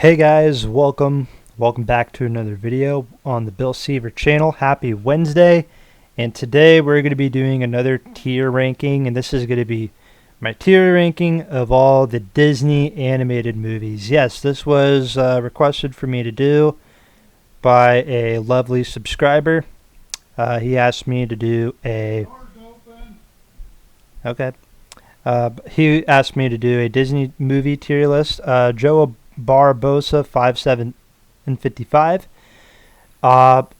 Hey guys, welcome back to another video on the Bill Seaver channel. Happy Wednesday, and today we're going to be doing another tier ranking, and this is going to be my tier ranking of all the Disney animated movies. Yes, this was requested for me to do by a lovely subscriber. He asked me to do a he asked me to do a Disney movie tier list. Joe Barbosa 5755.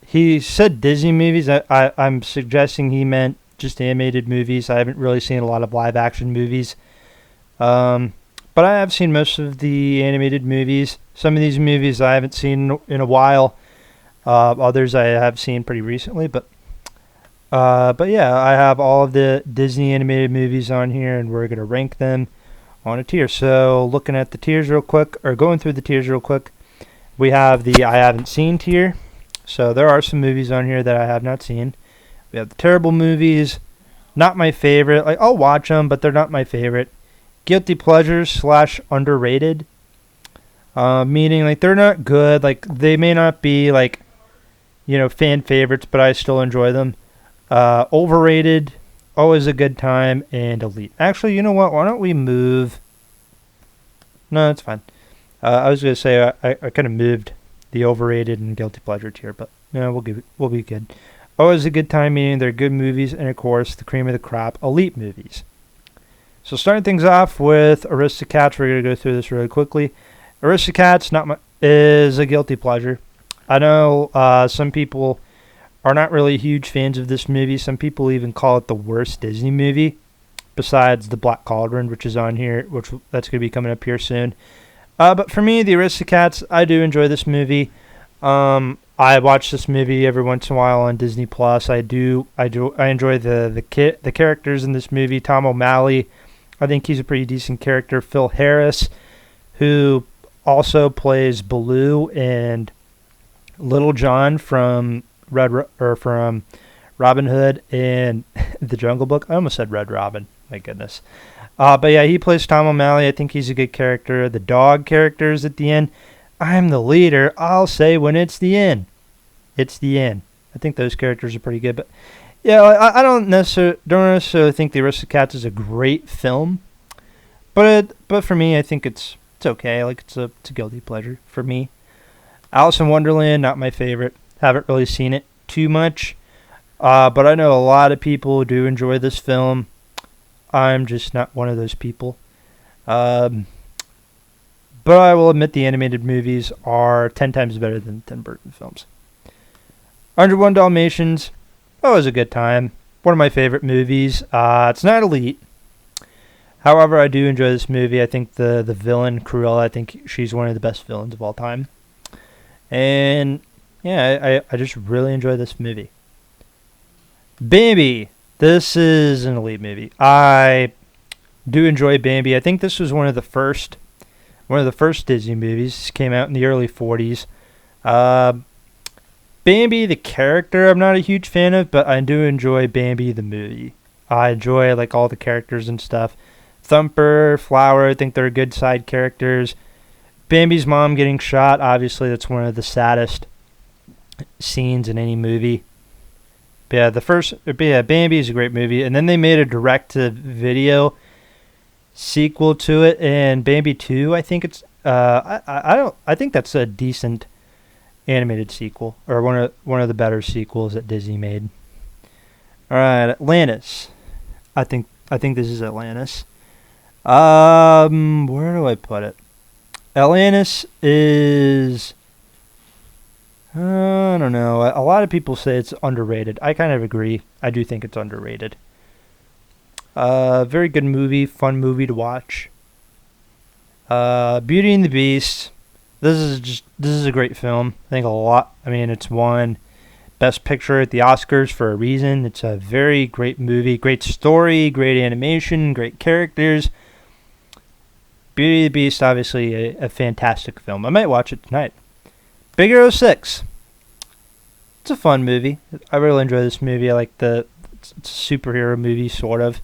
He said Disney movies. I'm suggesting he meant just animated movies. I haven't really seen a lot of live action movies. But I have seen most of the animated movies. Some of these movies I haven't seen in a while. Others I have seen pretty recently. But yeah, I have all of the Disney animated movies on here, and we're going to rank them on a tier. So looking at the tiers real quick, or going through the tiers real quick, we have the I haven't seen tier. So there are some movies on here that I have not seen. We have the terrible movies, not my favorite. Like, I'll watch them, but they're not my favorite. Guilty pleasures / underrated. Meaning like they're not good. Like they may not be like, fan favorites, but I still enjoy them. Overrated, always a good time, and elite. Actually, you know what? Why don't we move? No, it's fine. I was gonna say I kind of moved the overrated and guilty pleasure tier, but we'll be good. Always a good time, meaning they're good movies, and of course the cream of the crop, elite movies. So starting things off with Aristocats, we're gonna go through this really quickly. Aristocats is a guilty pleasure. I know some people are not really huge fans of this movie. Some people even call it the worst Disney movie, besides The Black Cauldron, which is on here, that's going to be coming up here soon. But for me, the Aristocats, I do enjoy this movie. I watch this movie every once in a while on Disney Plus. I enjoy the characters in this movie. Tom O'Malley, I think he's a pretty decent character. Phil Harris, who also plays Baloo and Little John from from Robin Hood and The Jungle Book. I almost said Red Robin. My goodness. But yeah, he plays Tom O'Malley. I think he's a good character. The dog characters at the end. I'm the leader. I'll say when it's the end. It's the end. I think those characters are pretty good. But yeah, I don't necessarily think The Aristocats is a great film. But for me, I think it's okay. Like it's a guilty pleasure for me. Alice in Wonderland, not my favorite. Haven't really seen it too much, but I know a lot of people do enjoy this film. I'm just not one of those people. But I will admit the animated movies are 10 times better than the Tim Burton films. 101 Dalmatians, always a good time. One of my favorite movies. It's not elite. However, I do enjoy this movie. I think the villain, Cruella, I think she's one of the best villains of all time. And yeah, I just really enjoy this movie. Bambi. This is an elite movie. I do enjoy Bambi. I think this was one of the first Disney movies. This came out in the early 40s. Bambi, the character, I'm not a huge fan of, but I do enjoy Bambi, the movie. I enjoy like all the characters and stuff. Thumper, Flower, I think they're good side characters. Bambi's mom getting shot, obviously that's one of the saddest scenes in any movie. But yeah, Bambi is a great movie, and then they made a direct-to-video sequel to it, and Bambi 2, I think it's I think that's a decent animated sequel, or one of the better sequels that Disney made. All right, Atlantis. I think this is Atlantis. Where do I put it? Atlantis is, I don't know. A lot of people say it's underrated. I kind of agree. I do think it's underrated. Very good movie, fun movie to watch. Beauty and the Beast. This is a great film. I think it's won Best Picture at the Oscars for a reason. It's a very great movie, great story, great animation, great characters. Beauty and the Beast, obviously a fantastic film. I might watch it tonight. Big Hero 6. It's a fun movie. I really enjoy this movie. I like it's a superhero movie, sort of.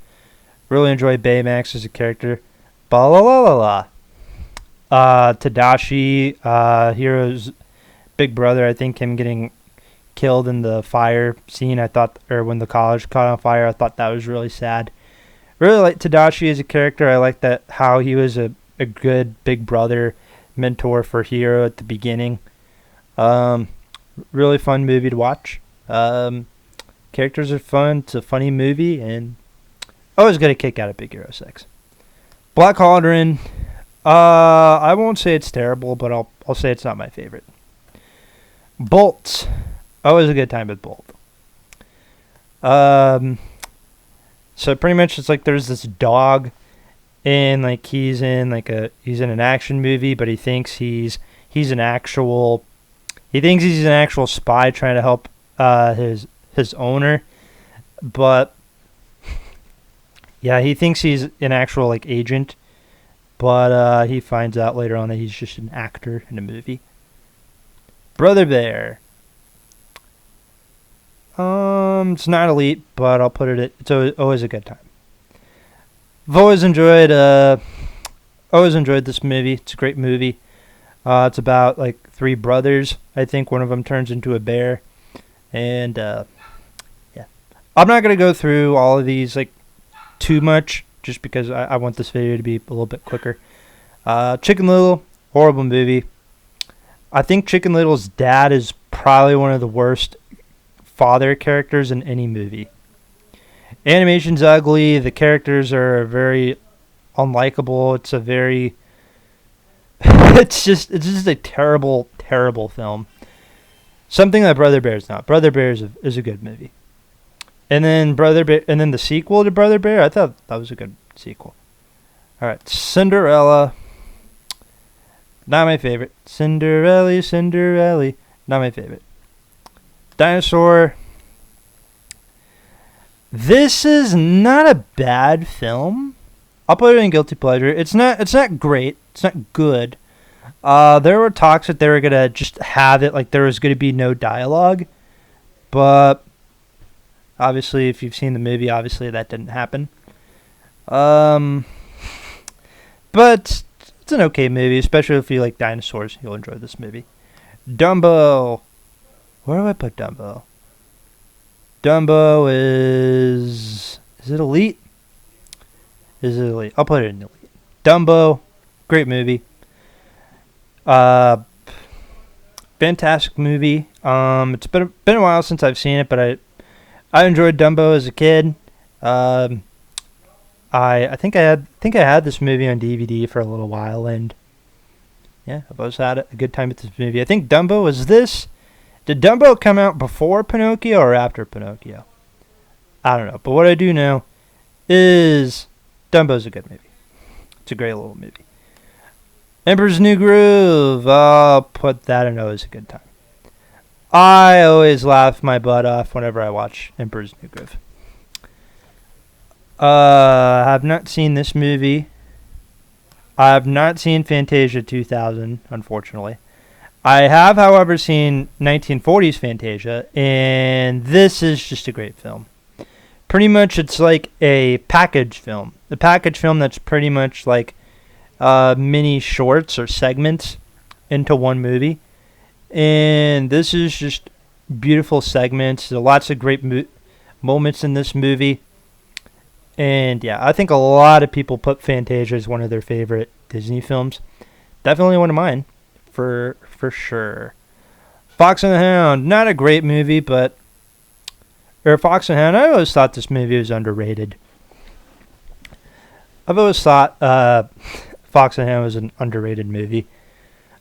Really enjoy Baymax as a character. Ba la la la la. Tadashi, Hiro's big brother. I think him getting killed in the fire scene. I thought, or when the college caught on fire, I thought that was really sad. Really like Tadashi as a character. I like that how he was a good big brother mentor for Hiro at the beginning. Um, Really fun movie to watch. Characters are fun. It's a funny movie, and I always get a kick out of Big Hero 6. Black Cauldron. I won't say it's terrible, but I'll say it's not my favorite. Bolt. Always a good time with Bolt. Um, so pretty much it's like there's this dog, and like he's in an action movie, but he thinks he's an actual spy trying to help his owner, but yeah, he thinks he's an actual like agent, but he finds out later on that he's just an actor in a movie. Brother Bear. It's not elite, but I'll put it at it's always a good time. I've always enjoyed this movie. It's a great movie. It's about like three brothers. I think one of them turns into a bear, and yeah, I'm not gonna go through all of these like too much, just because I want this video to be a little bit quicker. Chicken Little, horrible movie. I think Chicken Little's dad is probably one of the worst father characters in any movie. Animation's ugly. The characters are very unlikable. It's a very it's just a terrible film. Something that Brother Bear is not. Brother Bear is a good movie. And then the sequel to Brother Bear, I thought that was a good sequel. All right, Cinderella. Not my favorite. Cinderella, not my favorite. Dinosaur. This is not a bad film. I'll put it in guilty pleasure. It's not great. It's not good. There were talks that they were gonna just have it like there was gonna be no dialogue, but obviously, if you've seen the movie, obviously that didn't happen. But it's an okay movie, especially if you like dinosaurs. You'll enjoy this movie. Dumbo. Where do I put Dumbo? Dumbo is it elite? Is it elite? I'll put it in elite. Dumbo, great movie. Fantastic movie. It's been a while since I've seen it, but I enjoyed Dumbo as a kid. I think I had this movie on DVD for a little while, and yeah, I've always had a good time with this movie. I think Dumbo was this. Did Dumbo come out before Pinocchio or after Pinocchio? I don't know, but what I do know is Dumbo's a good movie. It's a great little movie. Emperor's New Groove. I'll put that in always a good time. I always laugh my butt off whenever I watch Emperor's New Groove. I have not seen this movie. I have not seen Fantasia 2000, unfortunately. I have, however, seen 1940s Fantasia, and this is just a great film. Pretty much it's like a package film. A package film that's pretty much like mini shorts or segments into one movie. And this is just beautiful segments. There are lots of great moments in this movie. And yeah, I think a lot of people put Fantasia as one of their favorite Disney films. Definitely one of mine, for sure. Fox and the Hound, not a great movie, but Fox and the Hound, I always thought this movie was underrated. I've always thought Fox and the Hound was an underrated movie.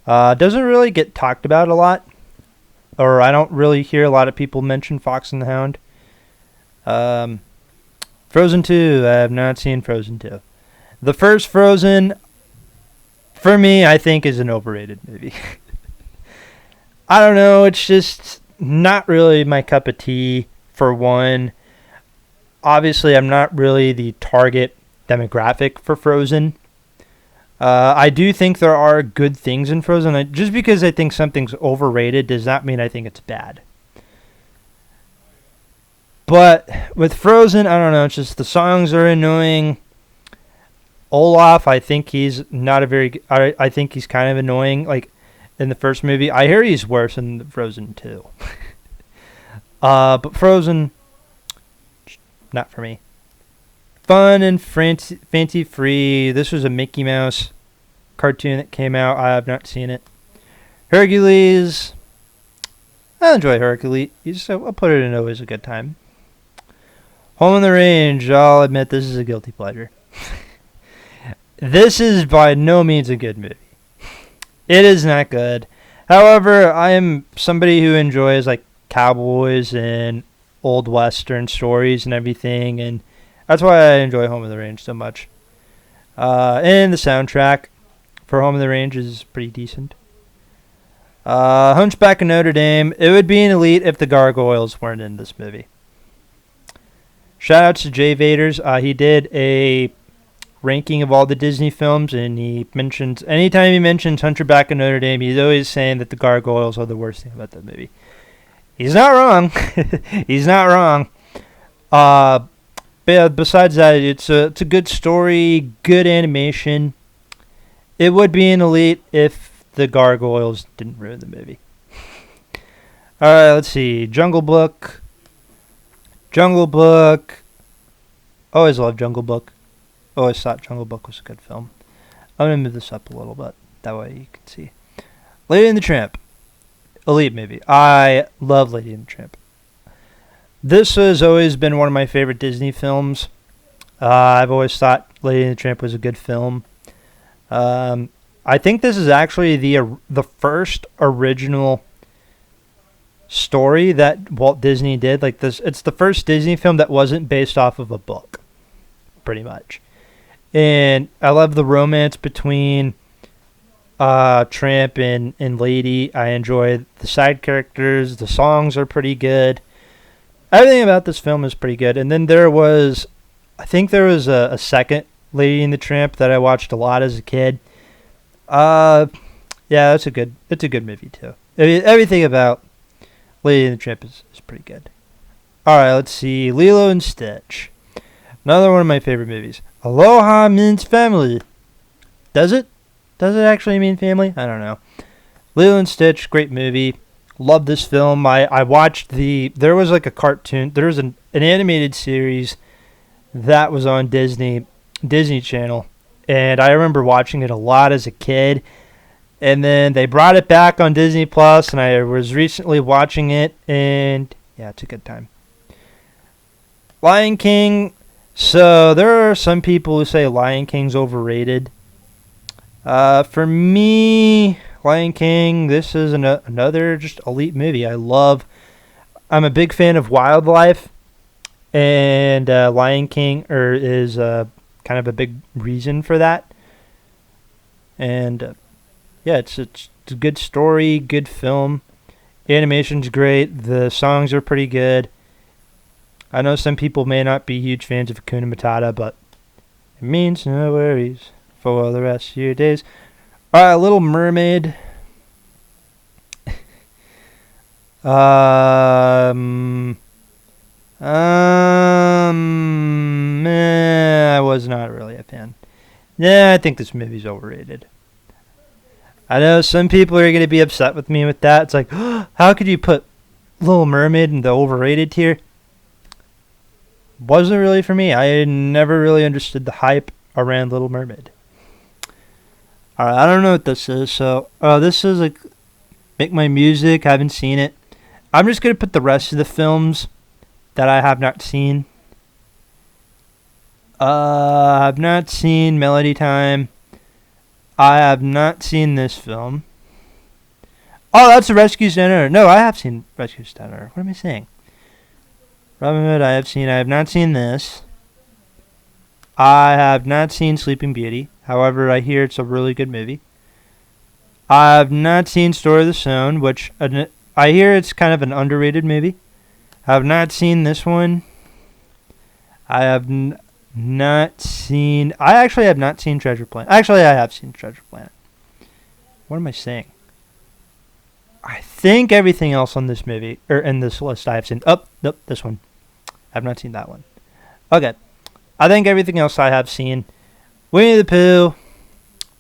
Doesn't really get talked about a lot, or I don't really hear a lot of people mention Fox and the Hound. Frozen 2, I have not seen Frozen 2. The first Frozen, for me, I think is an overrated movie. I don't know, it's just not really my cup of tea, for one. Obviously, I'm not really the target demographic for Frozen. I do think there are good things in Frozen. Just because I think something's overrated does not mean I think it's bad. But with Frozen, I don't know, it's just the songs are annoying. Olaf, I think he's not a very. I think he's kind of annoying. Like in the first movie, I hear he's worse in Frozen 2. But Frozen, not for me. Fun and fancy free. This was a Mickey Mouse cartoon that came out. I have not seen it. Hercules. I enjoy Hercules. So I'll put it in always a good time. Home on the Range. I'll admit this is a guilty pleasure. This is by no means a good movie. It is not good. However, I am somebody who enjoys like cowboys and old western stories and everything, and that's why I enjoy Home on the Range so much. And the soundtrack for Home on the Range is pretty decent. Hunchback of Notre Dame. It would be an elite if the gargoyles weren't in this movie. Shout out to Jay Vaders. He did a ranking of all the Disney films, and he mentions, anytime he mentions Hunchback of Notre Dame, he's always saying that the gargoyles are the worst thing about that movie. He's not wrong. He's not wrong. But yeah, besides that, it's a good story, good animation. It would be an elite if the gargoyles didn't ruin the movie. Alright, let's see. Jungle Book. Jungle Book. Always loved Jungle Book. Always thought Jungle Book was a good film. I'm going to move this up a little bit. That way you can see. Lady and the Tramp. Elite movie. I love Lady and the Tramp. This has always been one of my favorite Disney films. I've always thought Lady and the Tramp was a good film. I think this is actually the first original story that Walt Disney did. Like this, it's the first Disney film that wasn't based off of a book, pretty much. And I love the romance between Tramp and Lady. I enjoy the side characters. The songs are pretty good. Everything about this film is pretty good. And then I think there was a second Lady and the Tramp that I watched a lot as a kid. Yeah, it's a good movie too. Everything about Lady and the Tramp is pretty good. Alright, let's see. Lilo and Stitch. Another one of my favorite movies. Aloha means family. Does it? Does it actually mean family? I don't know. Lilo and Stitch, great movie. Love this film. I watched there was like a cartoon. There was an animated series that was on Disney Channel. And I remember watching it a lot as a kid. And then they brought it back on Disney Plus, and I was recently watching it, and yeah, it's a good time. Lion King. So there are some people who say Lion King's overrated. For me, Lion King, this is another just elite movie. I'm a big fan of wildlife, and Lion King is kind of a big reason for that. And yeah, it's a good story, good film. Animation's great. The songs are pretty good. I know some people may not be huge fans of Hakuna Matata, but it means no worries for the rest of your days. Alright, Little Mermaid. I was not really a fan. Yeah, I think this movie's overrated. I know some people are going to be upset with me with that. It's like, how could you put Little Mermaid in the overrated tier? Wasn't really for me. I never really understood the hype around Little Mermaid. Alright, I don't know what this is. So, this is like Make My Music. I haven't seen it. I'm just going to put the rest of the films that I have not seen. I've not seen Melody Time. I have not seen this film. Oh, that's the Rescue Center. No, I have seen Rescue Center. What am I saying? Robin Hood, I have not seen this. I have not seen Sleeping Beauty. However, I hear it's a really good movie. I have not seen Story of the Stone, which I hear it's kind of an underrated movie. I have not seen this one. I have not seen... I actually have not seen Treasure Planet. Actually, I have seen Treasure Planet. What am I saying? I think everything else on this movie, or in this list, I have seen. Oh, nope, this one. I have not seen that one. Okay. I think everything else I have seen. Winnie the Pooh.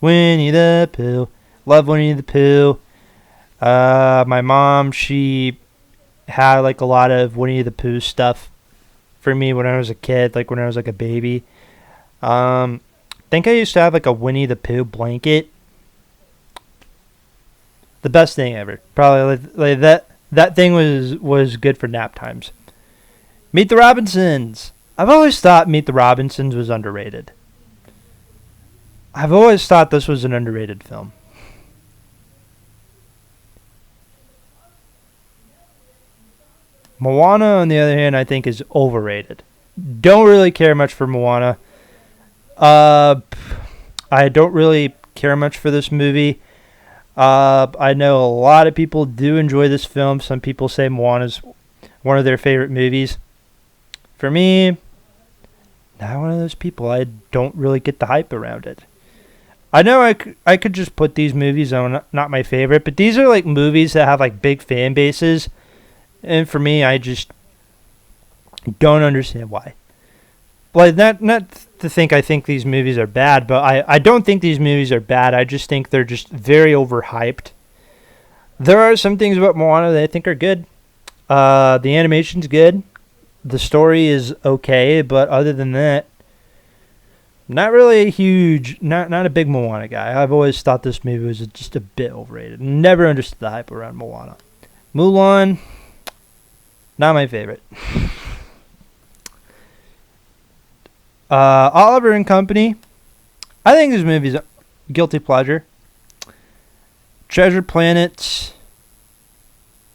Winnie the Pooh. Love Winnie the Pooh. My mom, she had like a lot of Winnie the Pooh stuff for me when I was a kid, like when I was like a baby. I think I used to have like a Winnie the Pooh blanket. The best thing ever. Probably like that thing was good for nap times. Meet the Robinsons. I've always thought Meet the Robinsons was underrated. I've always thought this was an underrated film. Moana, on the other hand, I think is overrated. Don't really care much for Moana. I don't really care much for this movie. I know a lot of people do enjoy this film. Some people say Moana's one of their favorite movies. For me, not one of those people. I don't really get the hype around it. I know I could just put these movies on not my favorite, but these are like movies that have like big fan bases. And for me, I just don't understand why. Like, not to think I think these movies are bad, but I don't think these movies are bad. I just think they're just very overhyped. There are some things about Moana that I think are good. The animation's good. The story is okay, but other than that, not really a huge, not a big Moana guy. I've always thought this movie was just a bit overrated. Never understood the hype around Moana. Mulan, not my favorite. Oliver and Company. I think this movie's a guilty pleasure. Treasure Planet.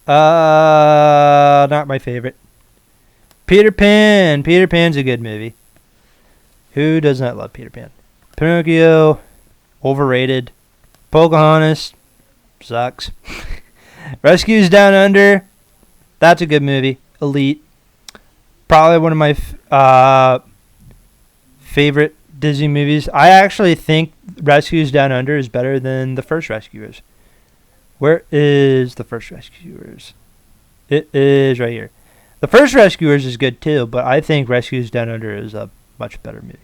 Not my favorite. Peter Pan. Peter Pan's a good movie. Who does not love Peter Pan? Pinocchio. Overrated. Pocahontas. Sucks. Rescues Down Under. That's a good movie. Elite. Probably one of my favorite Disney movies. I actually think Rescues Down Under is better than the first Rescuers. Where is the first Rescuers? It is right here. The first Rescuers is good too, but I think Rescues Down Under is a much better movie.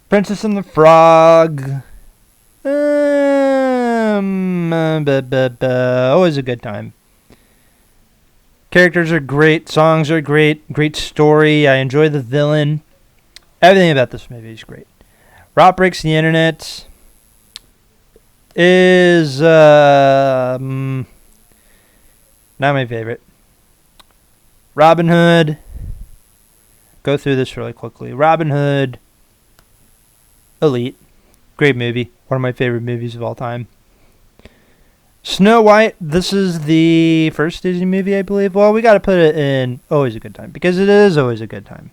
Princess and the Frog. Always a good time. Characters are great. Songs are great. Great story. I enjoy the villain. Everything about this movie is great. Rock Breaks the Internet is not my favorite. Robin Hood. Go through this really quickly. Robin Hood. Elite. Great movie. One of my favorite movies of all time. Snow White. This is the first Disney movie, I believe. Well, we got to put it in Always a Good Time, because it is always a good time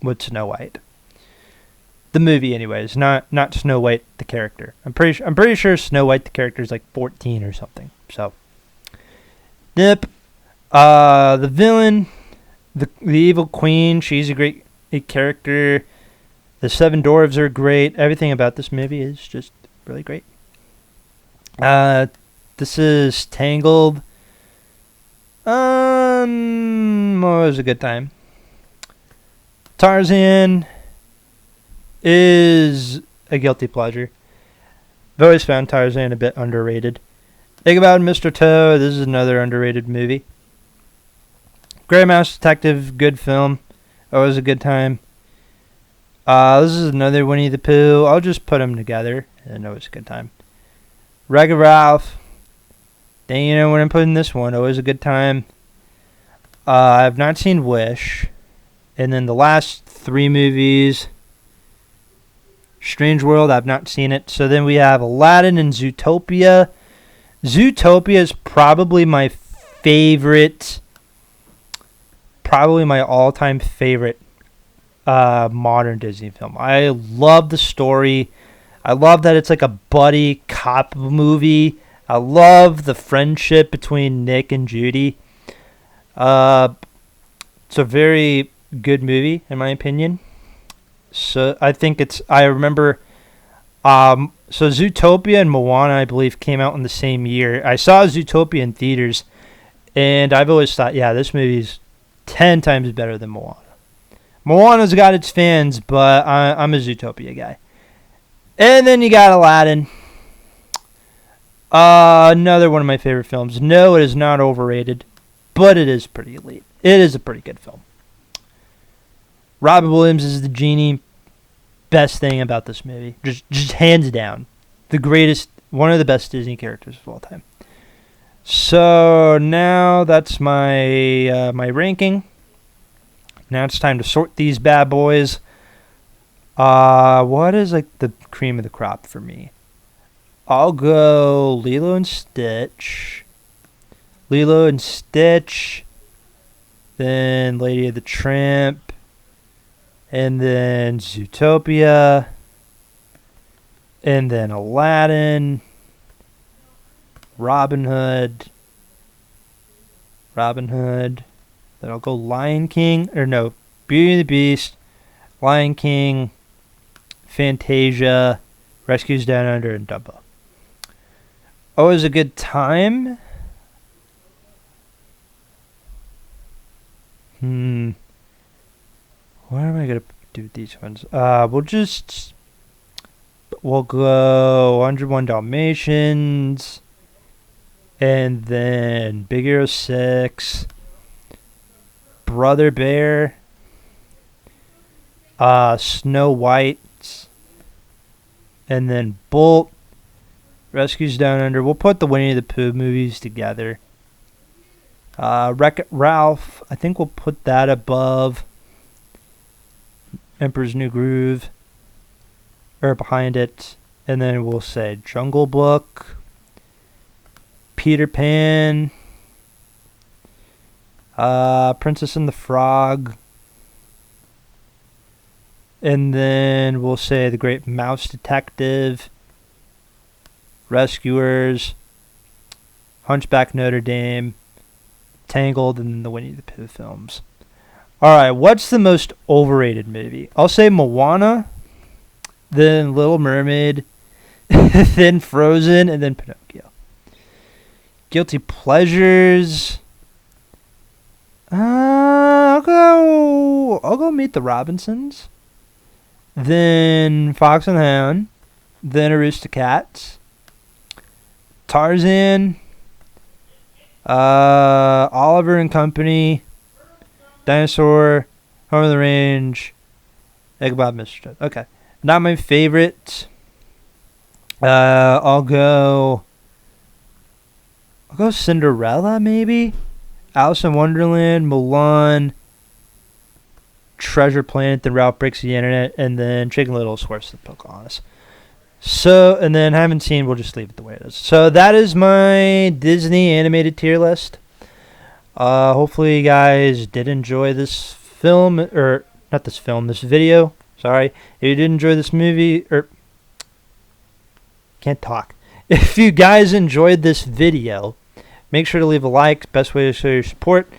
with Snow White. The movie, anyways, not Snow White the character. I'm pretty sure Snow White the character is like 14 or something. So, yep. The villain, the evil queen. She's a great character. The Seven Dwarves are great. Everything about this movie is just really great. This is Tangled. Always a good time. Tarzan is a guilty pleasure. I've always found Tarzan a bit underrated. Think about Mr. Toe. This is another underrated movie. Grey Mouse Detective, good film. Always a good time. This is another Winnie the Pooh. I'll just put them together, and always a good time. Wreck-It Ralph. Then you know when I'm putting this one, always a good time. I've not seen Wish. And then the last three movies, Strange World, I've not seen it. So then we have Aladdin and Zootopia. Zootopia is probably my favorite, probably my all-time favorite modern Disney film. I love the story. I love that it's like a buddy cop movie. I love the friendship between Nick and Judy. It's a very good movie, in my opinion. So I think I remember, so Zootopia and Moana, I believe, came out in the same year. I saw Zootopia in theaters, and I've always thought, yeah, this movie's 10 times better than Moana. Moana's got its fans, but I'm a Zootopia guy. And then you got Aladdin. Another one of my favorite films. No, it is not overrated, but it is pretty elite. It is a pretty good film. Robin Williams is the genie. Best thing about this movie, just hands down, the greatest, one of the best Disney characters of all time. So now that's my my ranking. Now it's time to sort these bad boys. What is like the cream of the crop for me? I'll go Lilo and Stitch. Lilo and Stitch. Then Lady of the Tramp. And then Zootopia. And then Aladdin. Robin Hood. Then I'll go Lion King. Or no, Beauty and the Beast. Lion King. Fantasia. Rescues Down Under, and Dumbo. Always a good time. What am I going to do with these ones? We'll go 101 Dalmatians. And then Big Hero 6. Brother Bear. Snow White. And then Bolt. Rescues Down Under. We'll put the Winnie the Pooh movies together. Wreck-It Ralph. I think we'll put that above Emperor's New Groove. Or behind it. And then we'll say Jungle Book. Peter Pan. Princess and the Frog. And then we'll say The Great Mouse Detective. Rescuers. Hunchback Notre Dame. Tangled, and the Winnie the Pooh films. Alright, what's the most overrated movie? I'll say Moana, then Little Mermaid, then Frozen, and then Pinocchio. Guilty pleasures. I'll go Meet the Robinsons. Then Fox and the Hound. Then Aristocats. Tarzan. Oliver and Company. Dinosaur. Home of the Range. Ichabod Mr. Toad. Okay. Not my favorite. I'll go Cinderella, maybe. Alice in Wonderland, Mulan, Treasure Planet, then Ralph Breaks the Internet, and then Chicken Little, Horse the Pocahontas. So, and then haven't seen, we'll just leave it the way it is. So that is my Disney animated tier list. Hopefully you guys did enjoy this film, or not this film, this video. Sorry. If you did enjoy this movie, or can't talk. If you guys enjoyed this video, make sure to leave a like. Best way to show your support.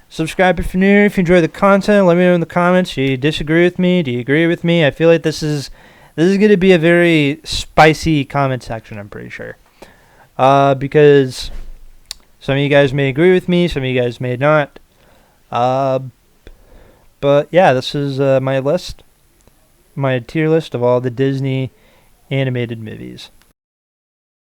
Subscribe if you're new. If you enjoy the content, let me know in the comments. Do you disagree with me? Do you agree with me? I feel like this is going to be a very spicy comment section, I'm pretty sure. Because some of you guys may agree with me, some of you guys may not. But yeah, this is my list. My tier list of all the Disney animated movies.